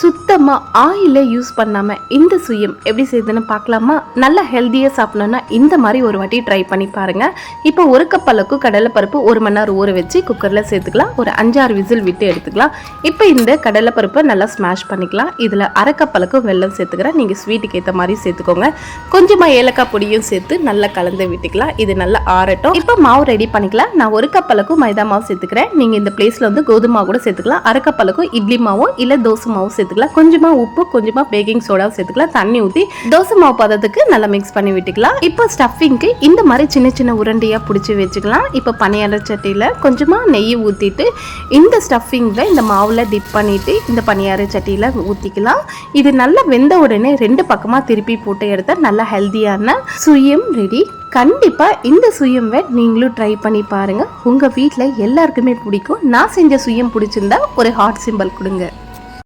சுத்தமாக ஆயிலே யூஸ் பண்ணாமல் இந்த சுயம் எப்படி செய்யுதுன்னு பார்க்கலாமா? நல்லா ஹெல்த்தியாக சாப்பிடணுன்னா இந்த மாதிரி ஒரு வாட்டி ட்ரை பண்ணி பாருங்கள். இப்போ ஒரு கப் அளவுக்கு கடலைப்பருப்பு 1 மணி நேரம் ஊற வச்சு குக்கரில் சேர்த்துக்கலாம். ஒரு 5-6 விசில் விட்டு எடுத்துக்கலாம். இப்போ இந்த கடலைப்பருப்பை நல்லா ஸ்மாஷ் பண்ணிக்கலாம். இதில் அரை கப் அளவுக்கு வெல்லம் சேர்த்துக்கிறேன். நீங்கள் ஸ்வீட்டுக்கு ஏற்ற மாதிரி சேர்த்துக்கோங்க. கொஞ்சமாக ஏலக்காய் பொடியும் சேர்த்து நல்லா கலந்து விட்டுக்கலாம். இது நல்லா ஆறட்டும். இப்போ மாவு ரெடி பண்ணிக்கலாம். நான் ஒரு கப் அளவுக்கு மைதா மாவு சேர்த்துக்கிறேன். நீங்கள் இந்த பிளேஸில் வந்து கோதுமை மாவு கூட சேர்த்துக்கலாம். அரை கப் அளவுக்கு இட்லி மாவும் இல்லை தோசை மாவும் சேர்த்துக்கலாம். கொஞ்சமா உப்பு, கொஞ்சமா பேக்கிங் சோடா சேர்த்துக்கலாம். தண்ணி ஊற்றி தோசை மாவு பதத்துக்கு நல்லா மிக்ஸ் பண்ணி விட்டுக்கலாம். இப்போ ஸ்டஃபிங்க்கு இந்த மாதிரி சின்ன சின்ன உருண்டையா பிடிச்சி வச்சுக்கலாம். இப்போ பனியார சட்டியில் கொஞ்சமா நெய் ஊற்றிட்டு இந்த ஸ்டஃபிங்கில் இந்த மாவில் டிப் பண்ணிட்டு இந்த பனியார சட்டியில் ஊற்றிக்கலாம். இது நல்லா வெந்த உடனே 2 பக்கமாக திருப்பி போட்டு எடுத்தால் நல்லா ஹெல்த்தியான சுயம் ரெடி. கண்டிப்பாக இந்த சுயம்வை நீங்களும் ட்ரை பண்ணி பாருங்கள். உங்கள் வீட்டில் எல்லாருக்குமே பிடிக்கும். நான் செஞ்ச சுயம் பிடிச்சிருந்தா ஒரு ஹார்ட் சிம்பல் கொடுங்க.